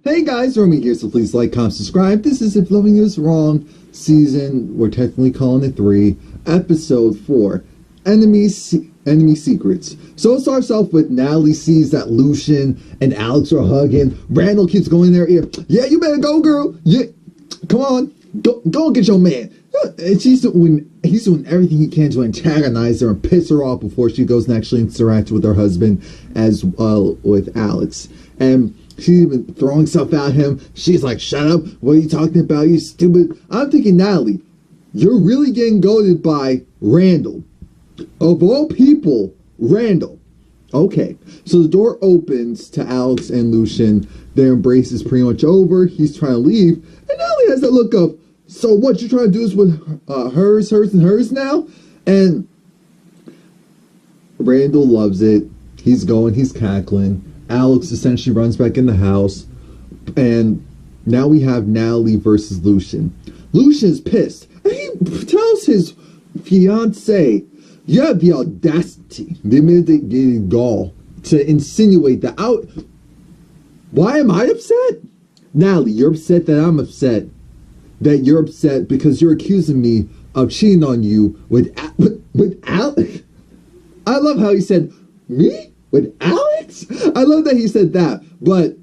Hey guys, Romie here, so please like, comment, subscribe. This is If Loving You Is Wrong, season, we're technically calling it 3, episode 4, Enemy Secrets. So it starts off with Natalie sees that Lucien and Alex are hugging. Randall keeps going in their ear. Yeah, you better go, girl. Yeah, come on. Go and get your man. And he's doing everything he can to antagonize her and piss her off before she goes and actually interacts with her husband as well with Alex. And she's even throwing stuff at him. She's like, shut up. What are you talking about, you stupid? I'm thinking, Natalie, you're really getting goaded by Randall. Of all people, Randall. Okay, so the door opens to Alex and Lucien. Their embrace is pretty much over. He's trying to leave. And Natalie has that look of, so what you're trying to do is with hers, and hers now? And Randall loves it. He's going, he's cackling. Alex essentially runs back in the house. And now we have Natalie versus Lucien. Lucien is pissed. And he tells his fiancée, you have the audacity, the gall, to insinuate that out. Why am I upset? Natalie, you're upset that I'm upset. That you're upset because you're accusing me of cheating on you with Alex. I love how he said, me? With Alex? I love that he said that. But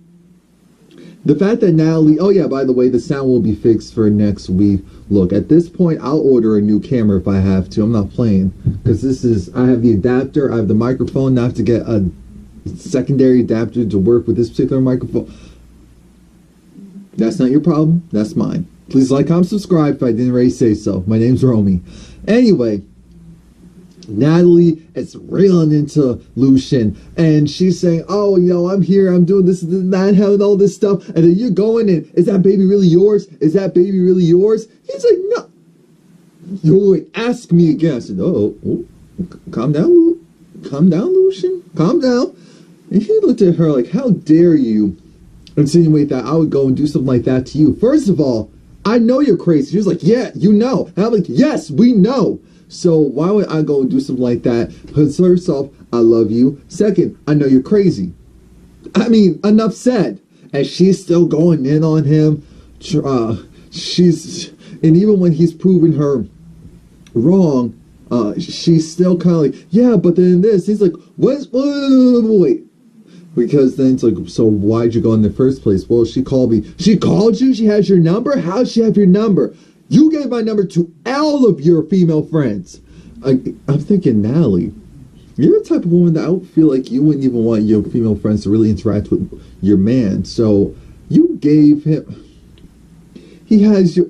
the fact that Natalie, oh yeah, by the way, the sound will be fixed for next week. Look, at this point, I'll order a new camera if I have to. I'm not playing. Because I have the adapter, I have the microphone. Now I have to get a secondary adapter to work with this particular microphone. That's not your problem. That's mine. Please like, comment, subscribe if I didn't already say so. My name's Romie. Anyway, Natalie is reeling into Lucien, and she's saying, oh, you know, I'm here, I'm doing this and that, and all this stuff, and then you're going and, is that baby really yours? Is that baby really yours? He's like, no. You ask me again. I said, oh, calm down, Lucien, calm down. And he looked at her like, how dare you insinuate that I would go and do something like that to you? First of all, I know you're crazy. She was like, yeah, you know. And I'm like, yes, we know. So why would I go and do something like that? Because first off, I love you. Second, I know you're crazy. I mean, enough said. And she's still going in on him. And even when he's proven her wrong, she's still kind of like, yeah, but then this. He's like, wait. Because then it's like, so why'd you go in the first place? Well, she called me. She called you? She has your number? How'd she have your number? You gave my number to all of your female friends. I'm thinking, Natalie, you're the type of woman that I would feel like you wouldn't even want your female friends to really interact with your man. So you gave him. He has your.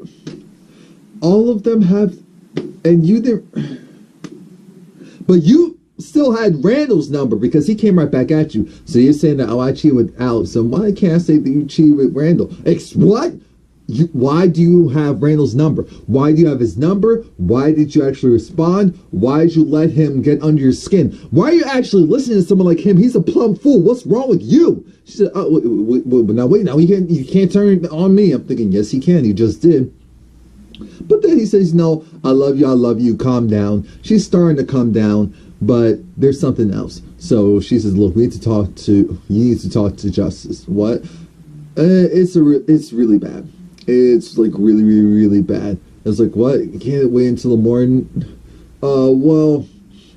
All of them have. And you didn't. But you still had Randall's number because he came right back at you. So you're saying that, oh, I cheated with Alex. So why can't I say that you cheated with Randall? What? Why do you have Randall's number? Why do you have his number? Why did you actually respond? Why did you let him get under your skin? Why are you actually listening to someone like him? He's a plumb fool. What's wrong with you? She said, oh, wait, you can't turn it on me. I'm thinking, yes, he can. He just did. But then he says, no, I love you, calm down. She's starting to calm down, but there's something else. So she says, look, you need to talk to Justice. What? It's really bad. It's like really, really, really bad. It's like, what? You can't wait until the morning? Well,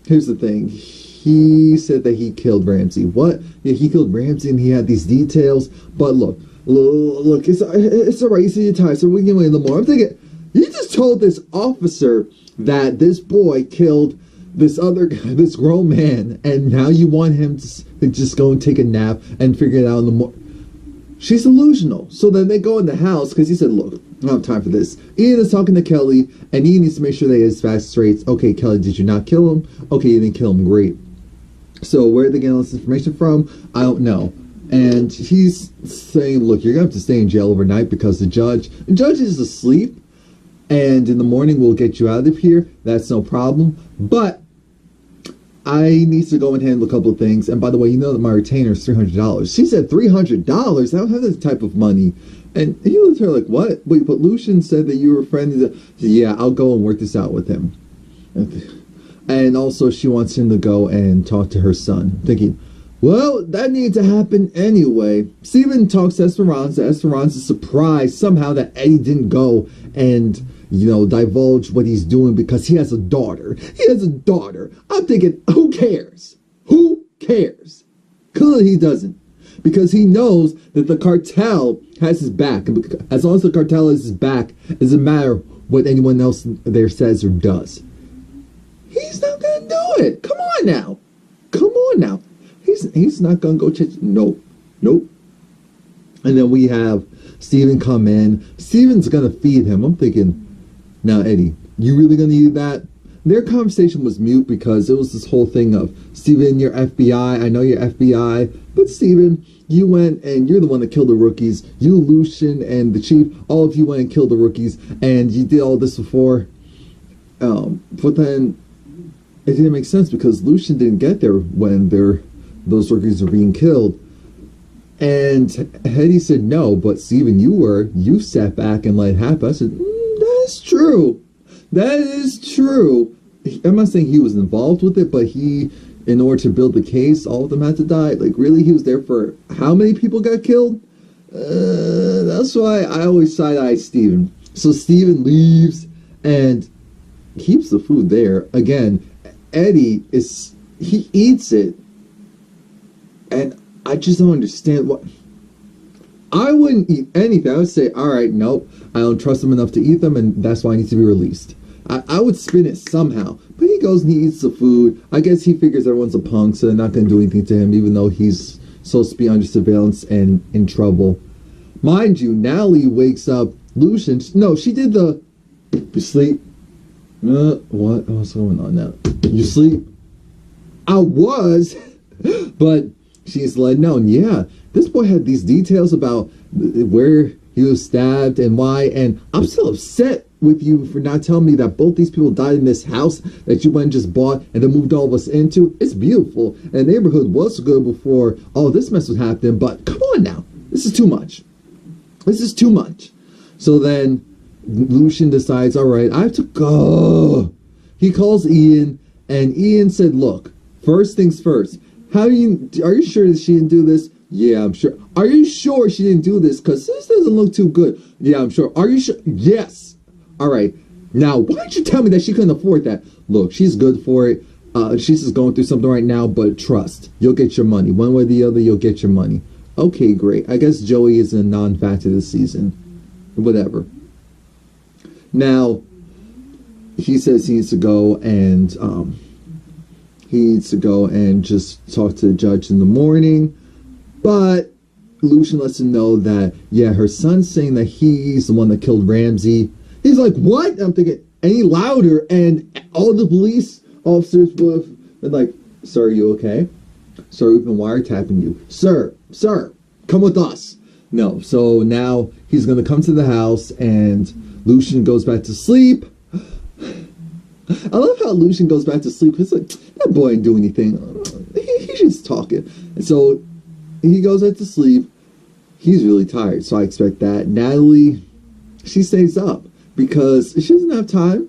here's the thing. He said that he killed Ramsey. What? Yeah, he killed Ramsey and he had these details. But look, it's all right. You see your time, so we can wait in the morning. I'm thinking, you just told this officer that this boy killed this other guy, this grown man, and now you want him to just go and take a nap and figure it out in the morning. She's delusional. So then they go in the house because he said, look, I don't have time for this. Ian is talking to Kelly, and he needs to make sure that he has fast straights. Okay, Kelly, did you not kill him? Okay, you didn't kill him. Great. So where are they getting all this information from? I don't know. And he's saying, look, you're going to have to stay in jail overnight because the judge is asleep, and in the morning we'll get you out of here. That's no problem. But I need to go and handle a couple of things. And by the way, you know that my retainer is $300. She said $300? I don't have that type of money. And he looked at her like, what? Wait, but Lucien said that you were friends. Said, yeah, I'll go and work this out with him. And also she wants him to go and talk to her son. Thinking, Well, that needed to happen anyway. Steven talks to Esperanza. Esperanza's surprised somehow that Eddie didn't go and, divulge what he's doing because he has a daughter. He has a daughter. I'm thinking, who cares? Who cares? Clearly he doesn't. Because he knows that the cartel has his back. As long as the cartel has his back, it doesn't matter what anyone else there says or does. He's not going to do it. Come on now. Come on now. He's not going to go check. Nope. And then we have Steven come in. Steven's going to feed him. I'm thinking, now, Eddie, you really going to eat that? Their conversation was mute because it was this whole thing of, Steven, you're FBI. I know you're FBI. But, Steven, you went and you're the one that killed the rookies. You, Lucien, and the chief, all of you went and killed the rookies. And you did all this before. But then it didn't make sense because Lucien didn't get there when those rookies were being killed. And Eddie said, no, but Steven, you sat back and let it happen. I said, that's true. That is true. I'm not saying he was involved with it, but in order to build the case, all of them had to die. Like, really? He was there for how many people got killed? That's why I always side-eye Steven. So Steven leaves and keeps the food there. Again, Eddie he eats it. And I just don't understand what. I wouldn't eat anything. I would say, all right, nope, I don't trust him enough to eat them, and that's why I need to be released. I would spin it somehow. But he goes and he eats the food. I guess he figures everyone's a punk, so they're not going to do anything to him, even though he's supposed to be under surveillance and in trouble. Mind you, Natalie wakes up Lucien. No, she did the. You sleep? What's going on now? You sleep? I was, but she's let known, yeah, this boy had these details about where he was stabbed and why, and I'm still upset with you for not telling me that both these people died in this house that you went and just bought and then moved all of us into. It's beautiful, and the neighborhood was good before all this mess was happening, but come on now. This is too much. This is too much. So then Lucien decides, all right, I have to go. He calls Ian, and Ian said, look, first things first, are you sure that she didn't do this? Yeah, I'm sure. Are you sure she didn't do this? Because this doesn't look too good. Yeah, I'm sure. Are you sure? Yes. All right. Now, why didn't you tell me that she couldn't afford that? Look, she's good for it. She's just going through something right now, but trust. You'll get your money. One way or the other, you'll get your money. Okay, great. I guess Joey is a non-factor this season. Whatever. Now, he says he needs to go and just talk to the judge in the morning. But Lucien lets him know that, yeah, her son's saying that he's the one that killed Ramsey. He's like, what? I'm thinking, any louder, and all the police officers would have been like, sir, are you okay? Sir, we've been wiretapping you. Sir, come with us. No, so now he's going to come to the house, and Lucien goes back to sleep. I love how Lucien goes back to sleep. It's like, that boy ain't doing anything. He's just talking. And so he goes back to sleep. He's really tired, so I expect that. Natalie, she stays up because she doesn't have time.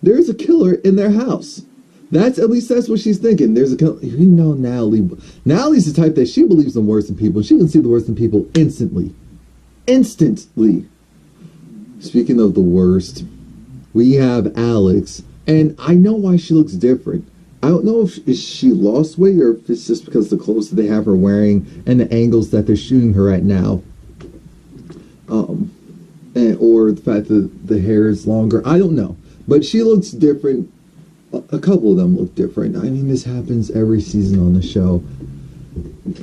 There's a killer in their house. At least that's what she's thinking. There's a killer. You know, Natalie's the type that she believes in worse in people. She can see the worst in people instantly. Instantly. Speaking of the worst, we have Alex. And I know why she looks different. I don't know if she lost weight or if it's just because of the clothes that they have her wearing and the angles that they're shooting her at now. Or the fact that the hair is longer. I don't know. But she looks different. A couple of them look different. I mean, this happens every season on the show.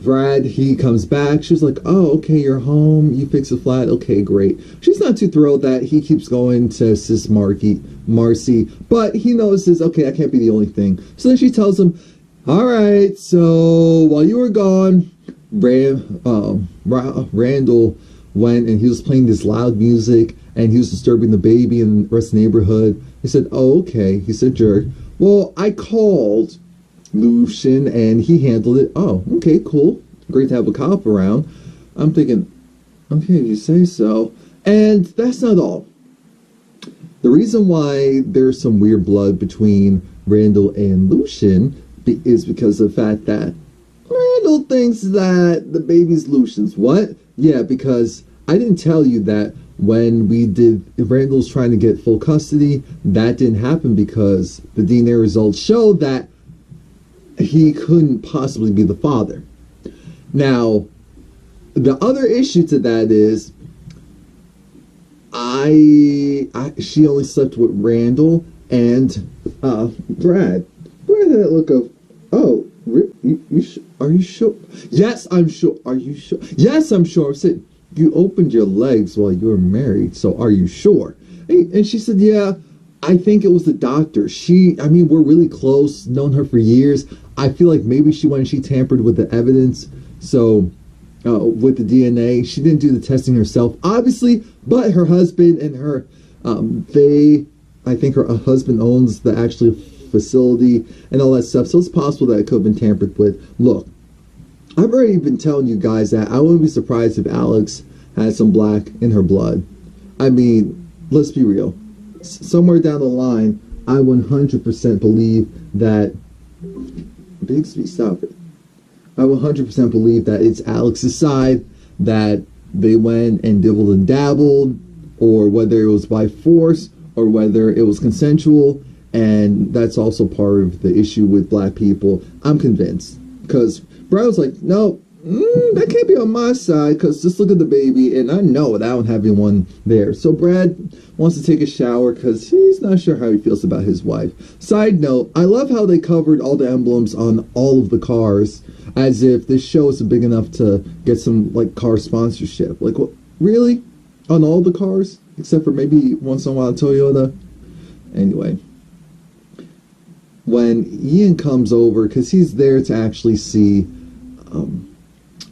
Brad, he comes back. She's like, oh, okay, you're home. You fix the flat. Okay, great. She's not too thrilled that he keeps going to sis Marcy, but he notices, okay, I can't be the only thing. So then she tells him, all right, so while you were gone, Randall went and he was playing this loud music and he was disturbing the baby and the rest of the neighborhood. He said, oh, okay. He said, jerk. Well, I called Lucien and he handled it. Oh, okay, cool. Great to have a cop around. I'm thinking, okay, if you say so. And that's not all. The reason why there's some weird blood between Randall and Lucien is because of the fact that Randall Randall thinks that the baby's Lucian's. What? Yeah, because I didn't tell you that when we did, Randall's trying to get full custody, that didn't happen because the DNA results show that he couldn't possibly be the father. Now, the other issue to that is, she only slept with Randall and Brad. Brad had that look of, oh, are you sure? Yes, I'm sure. Are you sure? Yes, I'm sure. I said, you opened your legs while you were married, so are you sure? And she said, yeah, I think it was the doctor. We're really close, known her for years. I feel like maybe she tampered with the evidence, so with the DNA. She didn't do the testing herself, obviously, but her husband and her, I think her husband owns the actual facility and all that stuff, so it's possible that it could have been tampered with. Look, I've already been telling you guys that I wouldn't be surprised if Alex had some black in her blood. I mean, let's be real. Somewhere down the line, I 100% believe that... Bigsby, stop it. I 100% believe that it's Alex's side, that they went and dibbled and dabbled, or whether it was by force, or whether it was consensual, and that's also part of the issue with black people. I'm convinced. Because Brad was like, no, that can't be on my side, because just look at the baby, and I know that I don't have anyone there. So Brad wants to take a shower because he's not sure how he feels about his wife. Side note, I love how they covered all the emblems on all of the cars, as if this show isn't big enough to get some, like, car sponsorship. Like, what? Really? On all the cars? Except for maybe once in a while Toyota? Anyway. When Ian comes over, because he's there to actually see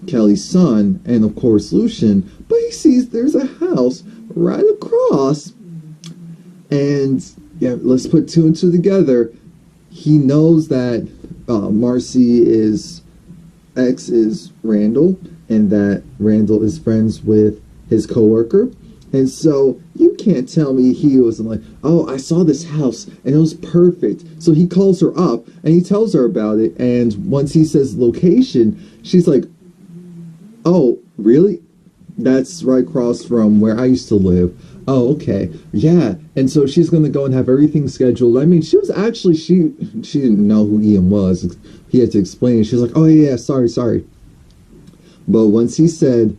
Kelly's son, and of course Lucien, but he sees there's a house right across, and yeah, let's put two and two together. He knows that Marcy's ex is Randall, and that Randall is friends with his coworker. And so you can't tell me he wasn't like, oh, I saw this house and it was perfect. So he calls her up and he tells her about it. And once he says location, she's like, oh, really? That's right across from where I used to live. Oh, okay. Yeah. And so she's going to go and have everything scheduled. I mean, she was actually, she didn't know who Ian was. He had to explain. She's like, oh, yeah, sorry. But once he said,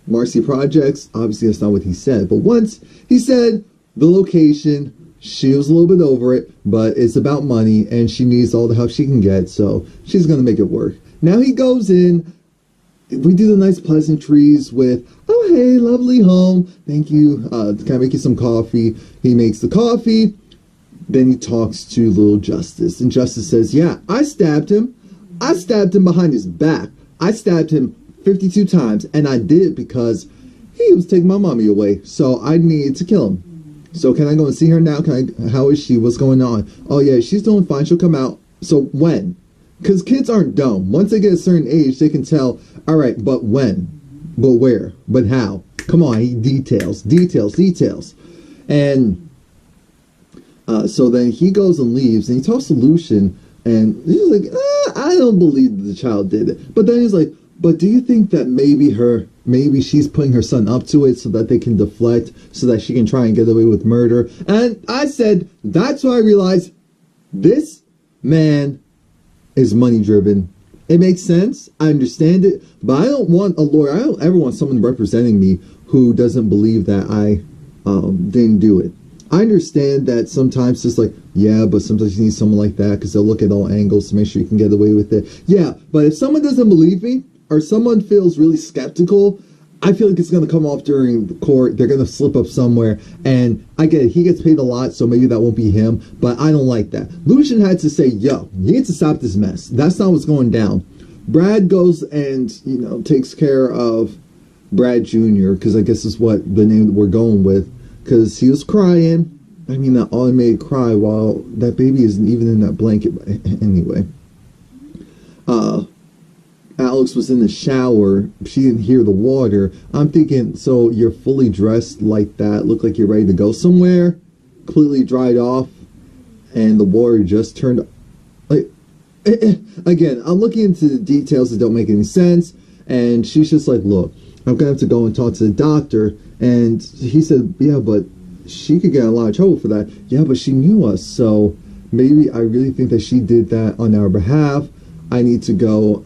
Marcy Projects, obviously that's not what he said, but once he said the location, she was a little bit over it, but it's about money and she needs all the help she can get, so she's gonna make it work. Now he goes in, we do the nice pleasantries with, oh hey, lovely home, thank you, can I make you some coffee? He makes the coffee, then he talks to little Justice, and Justice says, yeah, I stabbed him behind his back, I stabbed him 52 times, and I did it because he was taking my mommy away, so I needed to kill him. So can I go and see her now? How is she? What's going on? Oh yeah, she's doing fine, she'll come out. So when? Because kids aren't dumb. Once they get a certain age, they can tell, alright, but when? But where? But how? Come on, details. And so then he goes and leaves, and he talks to Lucien, and he's like, I don't believe the child did it. But then he's like, but do you think that maybe she's putting her son up to it so that they can deflect, so that she can try and get away with murder? And I said, that's why I realized this man is money driven. It makes sense. I understand it, but I don't want a lawyer. I don't ever want someone representing me who doesn't believe that I didn't do it. I understand that sometimes it's like, yeah, but sometimes you need someone like that because they'll look at all angles to make sure you can get away with it. Yeah, but if someone doesn't believe me, or someone feels really skeptical, I feel like it's going to come off during the court. They're going to slip up somewhere. And I get it. He gets paid a lot, so maybe that won't be him. But I don't like that. Lucien had to say, yo, you need to stop this mess. That's not what's going down. Brad goes and, takes care of Brad Jr., because I guess is what the name we're going with. Because he was crying. I mean, that automated cry while that baby isn't even in that blanket. Anyway. Alex was in the shower. She didn't hear the water. I'm thinking, so you're fully dressed like that, look like you're ready to go somewhere, completely dried off, and the water just turned, like, again, I'm looking into the details that don't make any sense. And she's just like, look, I'm going to have to go and talk to the doctor. And he said, yeah, but she could get in a lot of trouble for that. Yeah, but she knew us. So maybe I really think that she did that on our behalf. I need to go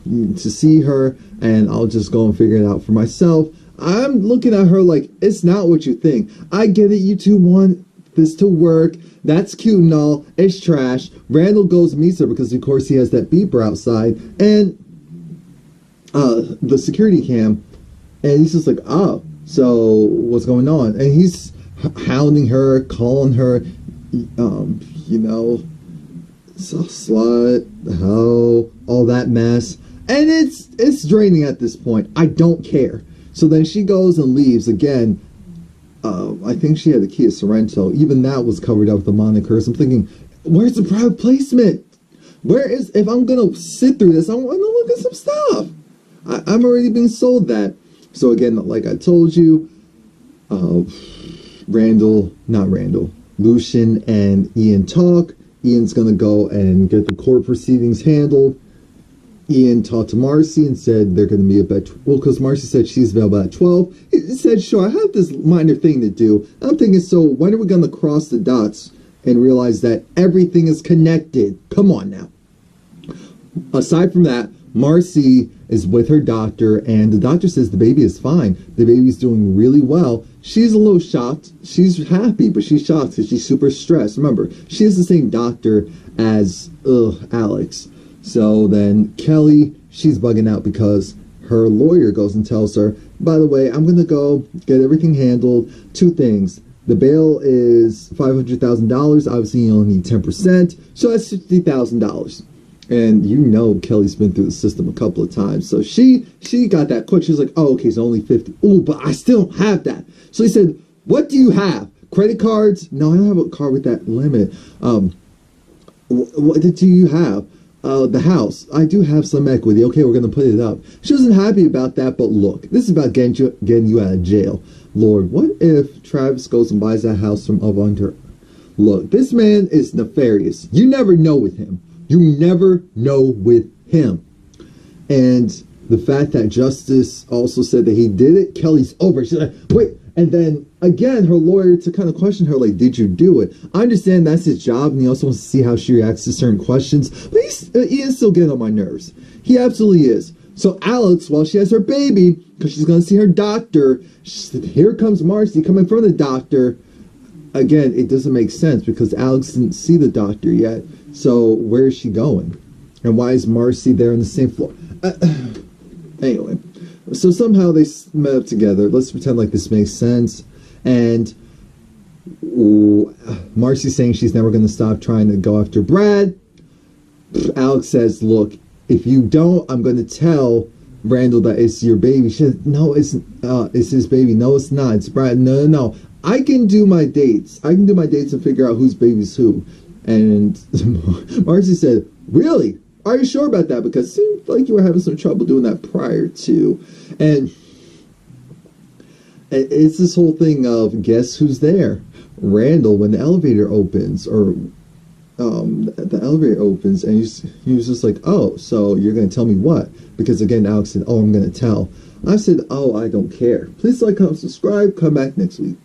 to see her, and I'll just go and figure it out for myself. I'm looking at her like, it's not what you think. I get it. You two want this to work. That's cute and all. It's trash. Randall goes and meets her because, of course, he has that beeper outside. And the security cam. And he's just like, oh, so what's going on? And he's hounding her, calling her, you know, slut, hoe, all that mess. And it's draining at this point. I don't care. So then she goes and leaves again. I think she had the Kia Sorrento. Even that was covered up with the monikers. I'm thinking, where's the product placement? Where is, if I'm gonna sit through this, I want to look at some stuff. I'm already being sold that. So again, like I told you, Lucien and Ian talk. Ian's gonna go and get the court proceedings handled. Ian talked to Marcy and said they're going to be about, well, because Marcy said she's available at 12. He said, sure, I have this minor thing to do. I'm thinking, so when are we going to cross the dots and realize that everything is connected? Come on now. Aside from that, Marcy is with her doctor, and the doctor says the baby is fine. The baby's doing really well. She's a little shocked. She's happy, but she's shocked because she's super stressed. Remember, she has the same doctor as Alex. So then Kelly, she's bugging out because her lawyer goes and tells her, by the way, I'm going to go get everything handled. Two things. The bail is $500,000. Obviously, you only need 10%. So that's $50,000. And you know Kelly's been through the system a couple of times. So she got that quick. She was like, oh, okay, so only 50. Oh, but I still don't have that. So he said, what do you have? Credit cards? No, I don't have a card with that limit. What do you have? The house. I do have some equity. Okay, we're going to put it up. She wasn't happy about that, but look, this is about getting you out of jail. Lord, what if Travis goes and buys that house from up under? Look, this man is nefarious. You never know with him. You never know with him. And the fact that Justice also said that he did it, Kelly's over. She's like, wait. And then, again, her lawyer to kind of question her, like, did you do it? I understand that's his job, and he also wants to see how she reacts to certain questions. But he is still getting on my nerves. He absolutely is. So Alex, while she has her baby, because she's going to see her doctor, here comes Marcy coming from the doctor. Again, it doesn't make sense because Alex didn't see the doctor yet. So where is she going? And why is Marcy there on the same floor? Anyway. So somehow they met up together. Let's pretend like this makes sense. And Marcy's saying she's never going to stop trying to go after Brad. Alex says, look, if you don't, I'm going to tell Randall that it's your baby. She says, no, it's his baby. No, it's not. It's Brad. No. I can do my dates. And figure out whose baby's who. And Marcy said, really? Are you sure about that? Because it seemed like you were having some trouble doing that prior to. And it's this whole thing of, guess who's there? Randall, when the elevator opens, or the elevator opens, and he was just like, oh, so you're going to tell me what? Because again, Alex said, oh, I'm going to tell. I said, oh, I don't care. Please like, comment, subscribe, come back next week.